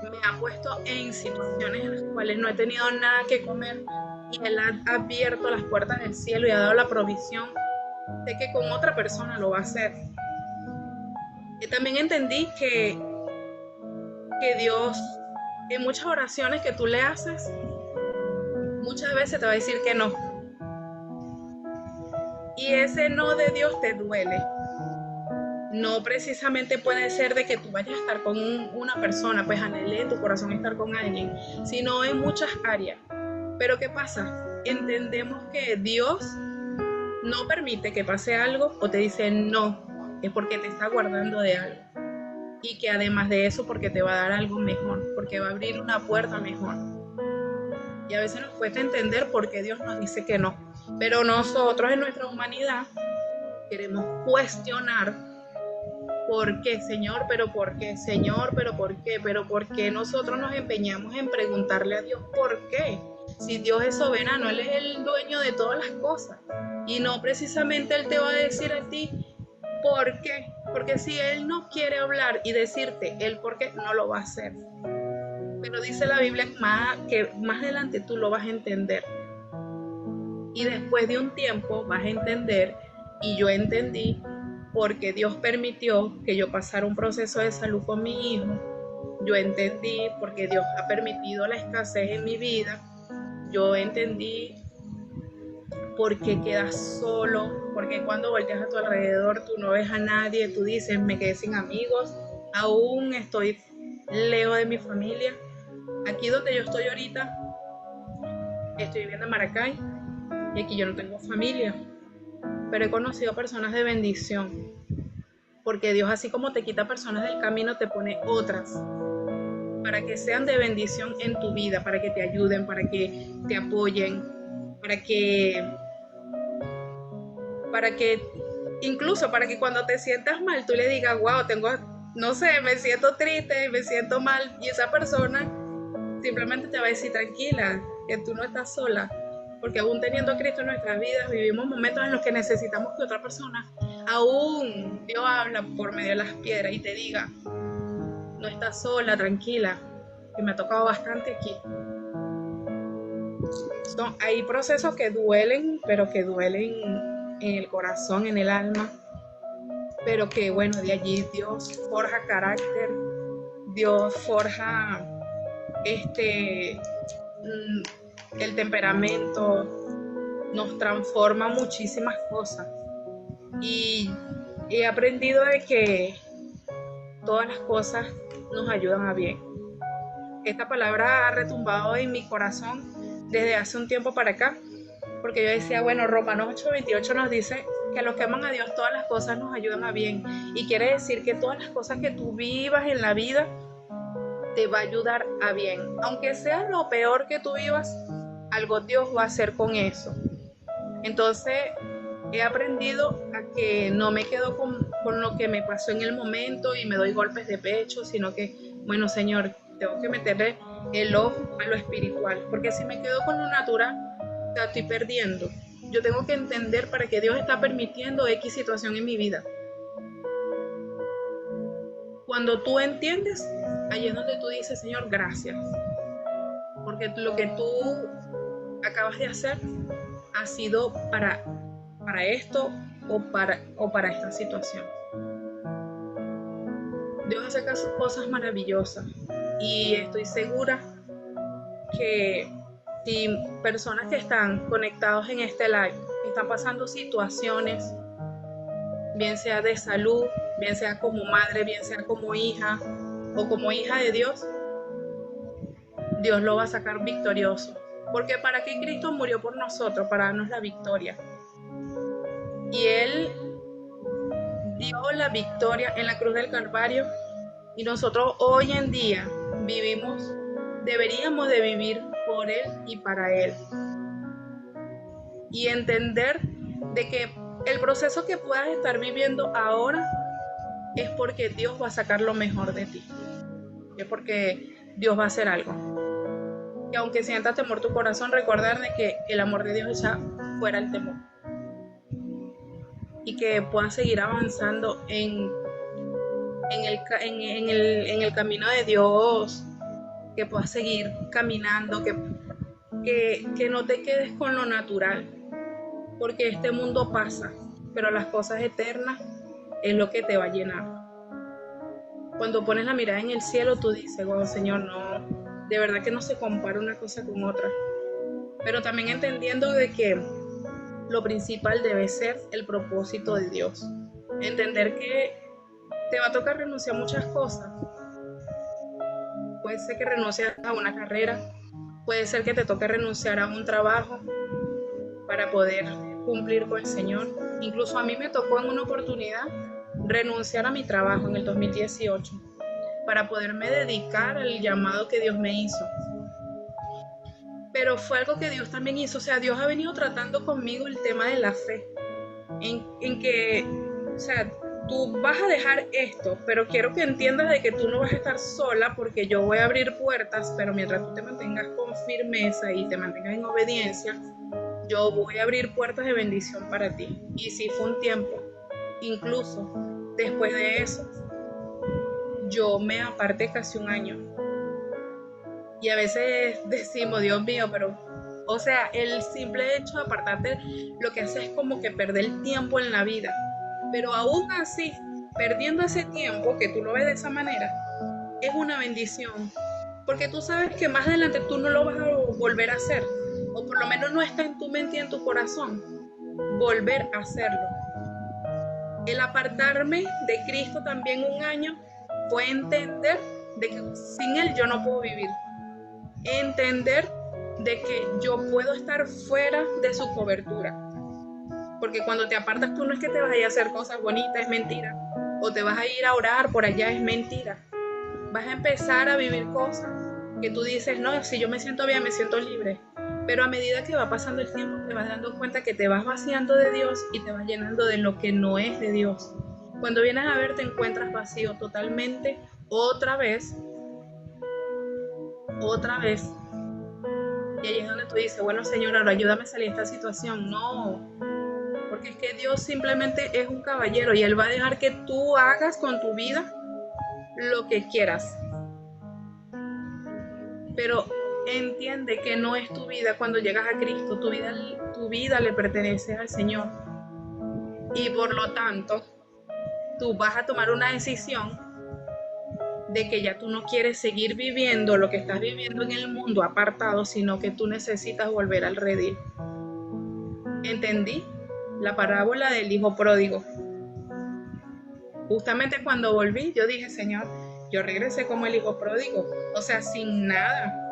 me ha puesto en situaciones en las cuales no he tenido nada que comer y Él ha abierto las puertas del cielo y ha dado la provisión, sé que con otra persona lo va a hacer. Y también entendí que Dios, en muchas oraciones que tú le haces, muchas veces te va a decir que no. Y ese no de Dios te duele. No precisamente puede ser de que tú vayas a estar con una persona, pues anhele en tu corazón estar con alguien, sino en muchas áreas. Pero ¿qué pasa? Entendemos que Dios no permite que pase algo o te dice no, es porque te está guardando de algo. Y que además de eso, porque te va a dar algo mejor, porque va a abrir una puerta mejor. Y a veces nos cuesta entender por qué Dios nos dice que no. Pero nosotros en nuestra humanidad queremos cuestionar ¿por qué, Señor? ¿Pero por qué, Señor? ¿Pero por qué? ¿Pero por qué nosotros nos empeñamos en preguntarle a Dios por qué? Si Dios es soberano, Él es el dueño de todas las cosas. Y no precisamente Él te va a decir a ti ¿por qué? Porque si Él no quiere hablar y decirte el por qué, no lo va a hacer. Pero dice la Biblia que más adelante tú lo vas a entender. Y después de un tiempo vas a entender, y yo entendí, porque Dios permitió que yo pasara un proceso de salud con mi hijo. Yo entendí porque Dios ha permitido la escasez en mi vida. Yo entendí por qué quedas solo, porque cuando volteas a tu alrededor tú no ves a nadie, tú dices me quedé sin amigos, aún estoy lejos de mi familia. Aquí donde yo estoy ahorita, estoy viviendo en Maracay y aquí yo no tengo familia, pero he conocido personas de bendición, porque Dios así como te quita personas del camino, te pone otras para que sean de bendición en tu vida, para que te ayuden, para que te apoyen, para que incluso para que cuando te sientas mal tú le digas, wow, no sé, me siento triste, me siento mal, y esa persona simplemente te va a decir tranquila, que tú no estás sola, porque aún teniendo a Cristo en nuestras vidas vivimos momentos en los que necesitamos que otra persona, aún Dios habla por medio de las piedras y te diga, no estás sola, tranquila, que me ha tocado bastante aquí. Hay procesos que duelen, pero que duelen en el corazón, en el alma, pero que bueno, de allí Dios forja carácter, Dios forja el temperamento, nos transforma muchísimas cosas. Y he aprendido de que todas las cosas nos ayudan a bien. Esta palabra ha retumbado en mi corazón desde hace un tiempo para acá, porque yo decía, bueno, Romanos 8:28 nos dice que a los que aman a Dios todas las cosas nos ayudan a bien, y quiere decir que todas las cosas que tú vivas en la vida te va a ayudar a bien, aunque sea lo peor que tú vivas, algo Dios va a hacer con eso. Entonces he aprendido a que no me quedo con lo que me pasó en el momento y me doy golpes de pecho, sino que, bueno, Señor, tengo que meterle el ojo a lo espiritual, porque si me quedo con lo natural, la estoy perdiendo. Yo tengo que entender para qué Dios está permitiendo X situación en mi vida. Cuando tú entiendes, ahí es donde tú dices, Señor, gracias, porque lo que tú acabas de hacer ha sido para esto o para esta situación. Dios hace cosas maravillosas, y estoy segura que si personas que están conectados en este live están pasando situaciones, bien sea de salud, bien sea como madre, bien sea como hija o como hija de Dios, Dios lo va a sacar victorioso. Porque ¿para qué Cristo murió por nosotros? Para darnos la victoria. Y Él dio la victoria en la cruz del Calvario, y nosotros hoy en día deberíamos de vivir por Él y para Él. Y entender de que el proceso que puedas estar viviendo ahora es porque Dios va a sacar lo mejor de ti. Es porque Dios va a hacer algo. Y aunque sientas temor tu corazón, recordar de que el amor de Dios echa fuera el temor. Y que puedas seguir avanzando en el camino de Dios, que puedas seguir caminando, que no te quedes con lo natural, porque este mundo pasa, pero las cosas eternas es lo que te va a llenar. Cuando pones la mirada en el cielo, tú dices, wow, Señor, no, de verdad que no se compara una cosa con otra. Pero también entendiendo de que lo principal debe ser el propósito de Dios. Entender que te va a tocar renunciar a muchas cosas. Puede ser que renuncies a una carrera, puede ser que te toque renunciar a un trabajo para poder cumplir con el Señor. Incluso a mí me tocó en una oportunidad renunciar a mi trabajo en el 2018 para poderme dedicar al llamado que Dios me hizo. Pero fue algo que Dios también hizo. O sea, Dios ha venido tratando conmigo el tema de la fe, en que, o sea, tú vas a dejar esto, pero quiero que entiendas de que tú no vas a estar sola, porque yo voy a abrir puertas, pero mientras tú te mantengas con firmeza y te mantengas en obediencia, yo voy a abrir puertas de bendición para ti. Y sí fue un tiempo. Incluso después de eso, yo me aparté casi un año. Y a veces decimos, Dios mío, pero, o sea, el simple hecho de apartarte lo que hace es como que perder el tiempo en la vida. Pero aún así, perdiendo ese tiempo, que tú lo ves de esa manera, es una bendición. Porque tú sabes que más adelante tú no lo vas a volver a hacer. O por lo menos no está en tu mente y en tu corazón volver a hacerlo. El apartarme de Cristo también un año fue entender de que sin Él yo no puedo vivir. Entender de que yo puedo estar fuera de su cobertura. Porque cuando te apartas tú no es que te vas a ir a hacer cosas bonitas, es mentira. O te vas a ir a orar por allá, es mentira. Vas a empezar a vivir cosas que tú dices, no, si yo me siento bien, me siento libre. Pero a medida que va pasando el tiempo, te vas dando cuenta que te vas vaciando de Dios y te vas llenando de lo que no es de Dios. Cuando vienes a ver, te encuentras vacío totalmente, otra vez. Y ahí es donde tú dices, bueno, Señor, ahora ayúdame a salir de esta situación. No, porque es que Dios simplemente es un caballero y Él va a dejar que tú hagas con tu vida lo que quieras. Pero entiende que no es tu vida cuando llegas a Cristo, tu vida le pertenece al Señor. Y por lo tanto, tú vas a tomar una decisión de que ya tú no quieres seguir viviendo lo que estás viviendo en el mundo apartado, sino que tú necesitas volver al redil. Entendí la parábola del hijo pródigo. Justamente cuando volví, yo dije, Señor, yo regresé como el hijo pródigo, o sea, sin nada.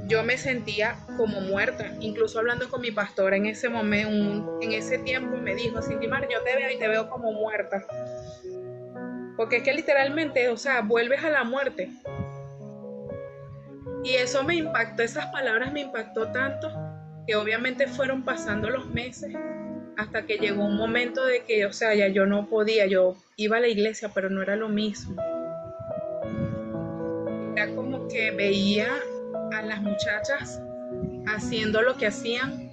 Yo me sentía como muerta, incluso hablando con mi pastora en ese momento, en ese tiempo me dijo, Cindimar, yo te veo y te veo como muerta. Porque es que literalmente, o sea, vuelves a la muerte. Y eso me impactó, esas palabras me impactó tanto, que obviamente fueron pasando los meses, hasta que llegó un momento de que, o sea, ya yo no podía, yo iba a la iglesia, pero no era lo mismo. Era como que veía a las muchachas haciendo lo que hacían,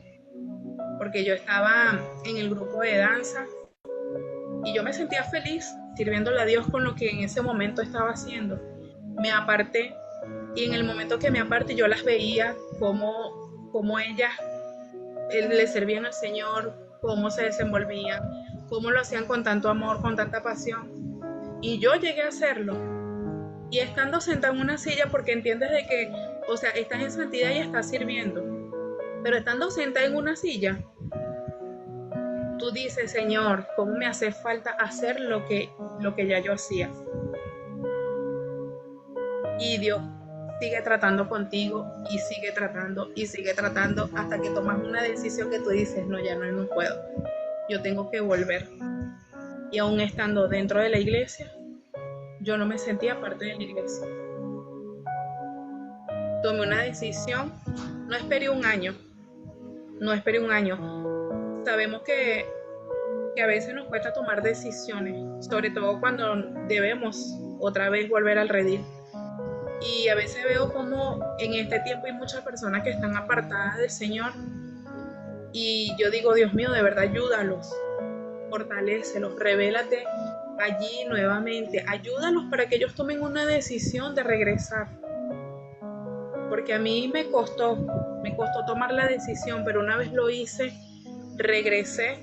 porque yo estaba en el grupo de danza y yo me sentía feliz sirviéndole a Dios con lo que en ese momento estaba haciendo. Me aparté y en el momento que me aparté yo las veía como ellas le servían al Señor, cómo se desenvolvían, cómo lo hacían con tanto amor, con tanta pasión. Y yo llegué a hacerlo. Y estando sentada en una silla, porque entiendes de que, o sea, estás en santidad y estás sirviendo. Pero estando sentada en una silla, tú dices, Señor, ¿cómo me hace falta hacer lo que ya yo hacía? Y Dios sigue tratando contigo y sigue tratando hasta que tomas una decisión que tú dices, no, ya no puedo. Yo tengo que volver. Y aún estando dentro de la iglesia, yo no me sentía parte de la iglesia. Tomé una decisión, no esperé un año. Sabemos que a veces nos cuesta tomar decisiones, sobre todo cuando debemos otra vez volver al redil. Y a veces veo como en este tiempo hay muchas personas que están apartadas del Señor y yo digo, Dios mío, de verdad ayúdalos, fortalécelos, revélate allí nuevamente, ayúdalos para que ellos tomen una decisión de regresar, porque a mí me costó tomar la decisión, pero una vez lo hice, regresé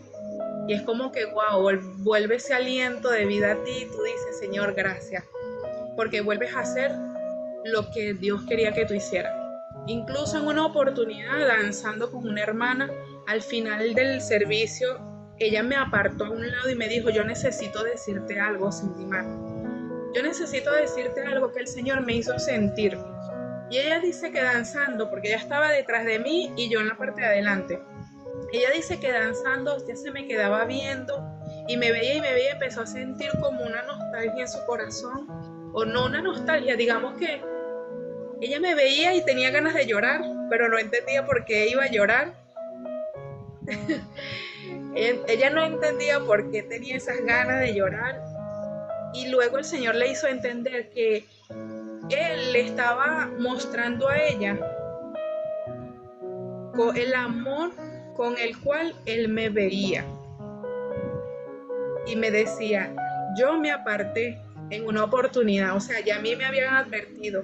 y es como que wow, vuelve ese aliento de vida a ti y tú dices, Señor, gracias, porque vuelves a hacer lo que Dios quería que tú hicieras. Incluso en una oportunidad, danzando con una hermana, al final del servicio, ella me apartó a un lado y me dijo, yo necesito decirte algo, Cindimar. Yo necesito decirte algo que el Señor me hizo sentir. Y ella dice que danzando, porque ella estaba detrás de mí y yo en la parte de adelante. Ella dice que danzando ya se me quedaba viendo y me veía, empezó a sentir como una nostalgia en su corazón, o no una nostalgia, digamos que ella me veía y tenía ganas de llorar, pero no entendía por qué iba a llorar. Ella no entendía por qué tenía esas ganas de llorar. Y luego el Señor le hizo entender que Él le estaba mostrando a ella con el amor con el cual Él me veía. Y me decía, yo me aparté en una oportunidad, o sea, ya a mí me habían advertido.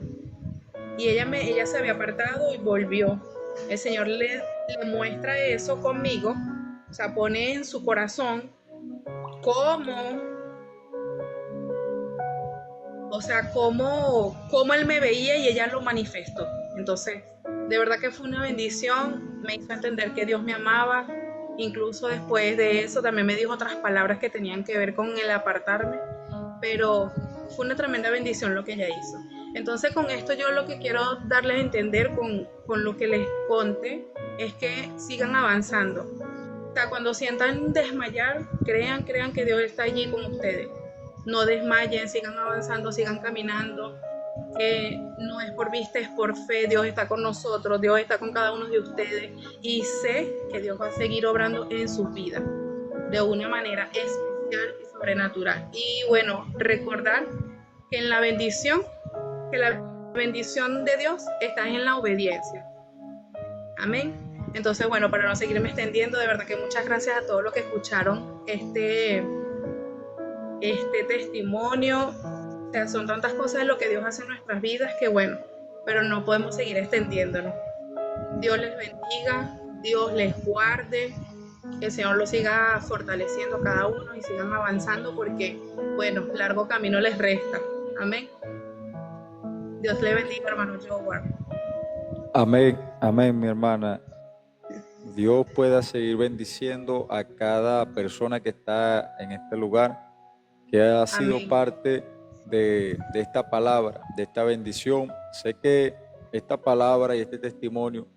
Y ella se había apartado y volvió. El Señor le muestra eso conmigo, o sea, pone en su corazón cómo Él me veía y ella lo manifestó. Entonces, de verdad que fue una bendición, me hizo entender que Dios me amaba. Incluso después de eso también me dijo otras palabras que tenían que ver con el apartarme, pero fue una tremenda bendición lo que ella hizo. Entonces con esto yo lo que quiero darles a entender con lo que les conté es que sigan avanzando. O sea, cuando sientan desmayar, crean que Dios está allí con ustedes. No desmayen, sigan avanzando, sigan caminando. No es por vista, es por fe. Dios está con nosotros, Dios está con cada uno de ustedes y sé que Dios va a seguir obrando en sus vidas de una manera especial y sobrenatural. Y bueno, recordar que la bendición de Dios está en la obediencia. Amén. Entonces, bueno, para no seguirme extendiendo, de verdad que muchas gracias a todos los que escucharon este testimonio. O sea, son tantas cosas lo que Dios hace en nuestras vidas que bueno, pero no podemos seguir extendiéndonos. Dios les bendiga, Dios les guarde, que el Señor los siga fortaleciendo a cada uno y sigan avanzando porque, bueno, largo camino les resta. Amén. Dios le bendiga, hermano Joe. Amén, amén, mi hermana. Dios pueda seguir bendiciendo a cada persona que está en este lugar, que ha sido Amén. parte de esta palabra, de esta bendición. Sé que esta palabra y este testimonio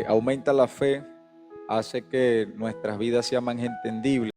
aumenta la fe, hace que nuestras vidas sean más entendibles.